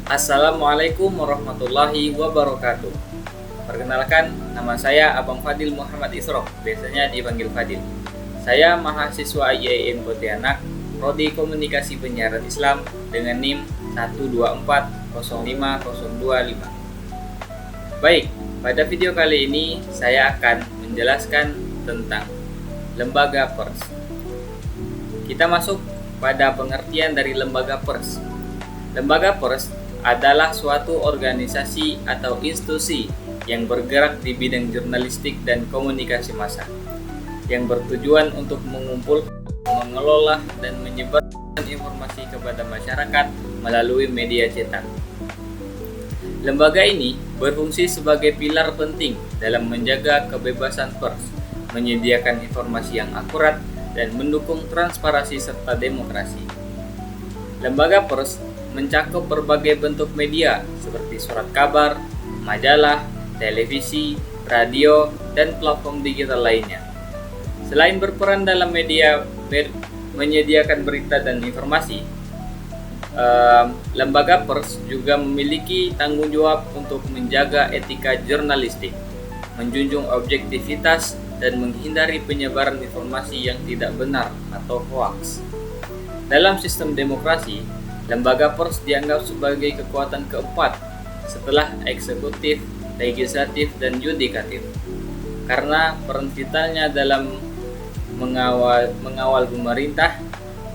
Assalamualaikum warahmatullahi wabarakatuh. Perkenalkan, nama saya Abang Fadil Muhammad Isrof, biasanya dipanggil Fadil. Saya mahasiswa IAIN Pontianak, Prodi Komunikasi Penyiaran Islam dengan NIM 124050025. Baik, pada video kali ini saya akan menjelaskan tentang lembaga pers. Kita masuk pada pengertian dari lembaga pers. Lembaga pers adalah suatu organisasi atau institusi yang bergerak di bidang jurnalistik dan komunikasi massa, yang bertujuan untuk mengumpulkan, mengelola, dan menyebarkan informasi kepada masyarakat melalui media cetak. Lembaga ini berfungsi sebagai pilar penting dalam menjaga kebebasan pers, menyediakan informasi yang akurat, dan mendukung transparansi serta demokrasi. Lembaga pers mencakup berbagai bentuk media seperti surat kabar, majalah, televisi, radio, dan platform digital lainnya. Selain berperan dalam media menyediakan berita dan informasi, lembaga pers juga memiliki tanggung jawab untuk menjaga etika jurnalistik, menjunjung objektivitas, dan menghindari penyebaran informasi yang tidak benar atau hoaks. Dalam sistem demokrasi, lembaga pers dianggap sebagai kekuatan keempat setelah eksekutif, legislatif, dan yudikatif, karena peran vitalnya dalam mengawal pemerintah,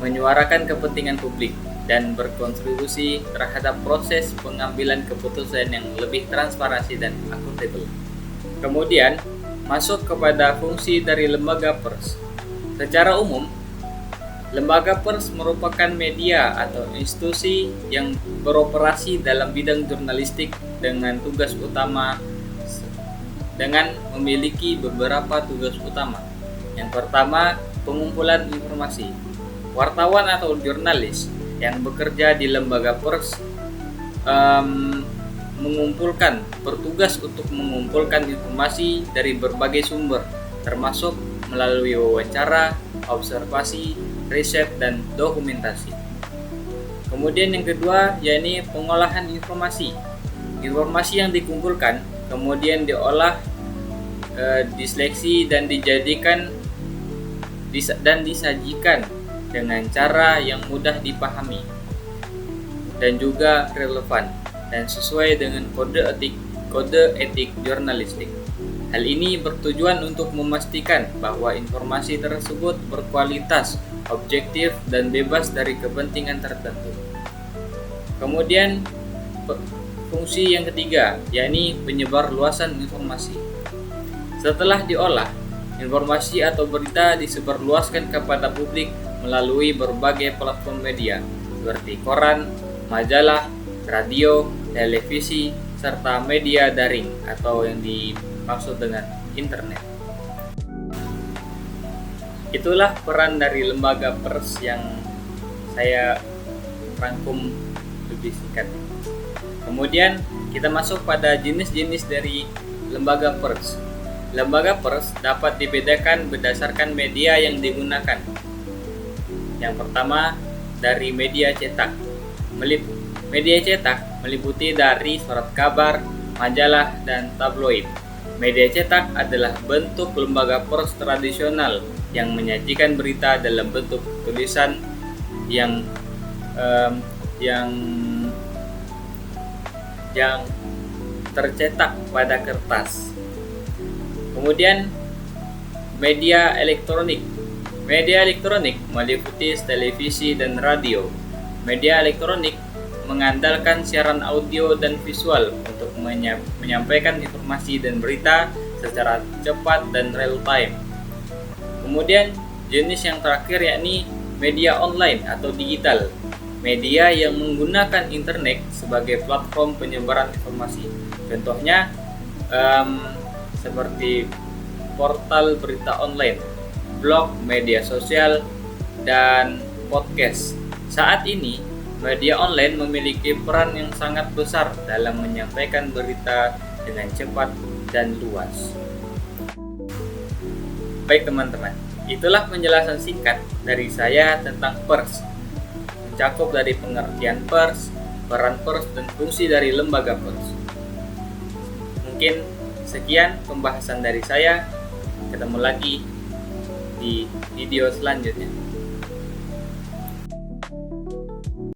menyuarakan kepentingan publik, dan berkontribusi terhadap proses pengambilan keputusan yang lebih transparansi dan akuntabel. Kemudian, masuk kepada fungsi dari lembaga pers. Secara umum, lembaga pers merupakan media atau institusi yang beroperasi dalam bidang jurnalistik dengan memiliki beberapa tugas utama. Yang pertama, pengumpulan informasi. Wartawan atau jurnalis yang bekerja di lembaga pers bertugas untuk mengumpulkan informasi dari berbagai sumber, termasuk melalui wawancara, observasi, riset, dan dokumentasi. Kemudian yang kedua, yakni pengolahan informasi. Informasi yang dikumpulkan kemudian diolah, diseleksi, dan disajikan dengan cara yang mudah dipahami dan juga relevan dan sesuai dengan kode etik jurnalistik. Hal ini bertujuan untuk memastikan bahwa informasi tersebut berkualitas, objektif, dan bebas dari kepentingan tertentu. Kemudian fungsi yang ketiga, yakni penyebar luasan informasi. Setelah diolah, informasi atau berita disebarluaskan kepada publik melalui berbagai platform media seperti koran, majalah, radio, televisi, serta media daring atau yang dimaksud dengan internet. Itulah peran dari lembaga pers yang saya rangkum lebih singkat. Kemudian kita masuk pada jenis-jenis dari lembaga pers. Lembaga pers dapat dibedakan berdasarkan media yang digunakan. Yang pertama, dari media cetak. Media cetak meliputi dari surat kabar, majalah, dan tabloid. Media cetak adalah bentuk lembaga pers tradisional yang menyajikan berita dalam bentuk tulisan yang tercetak pada kertas. Kemudian media elektronik. Media elektronik meliputi televisi dan radio. Media elektronik mengandalkan siaran audio dan visual untuk menyampaikan informasi dan berita secara cepat dan real time. Kemudian jenis yang terakhir yakni media online atau digital. Media yang menggunakan internet sebagai platform penyebaran informasi. Contohnya seperti portal berita online, blog, media sosial, dan podcast. Saat ini, media online memiliki peran yang sangat besar dalam menyampaikan berita dengan cepat dan luas. Baik teman-teman, itulah penjelasan singkat dari saya tentang pers. Mencakup dari pengertian pers, peran pers dan fungsi dari lembaga pers. Mungkin sekian pembahasan dari saya. Ketemu lagi di video selanjutnya.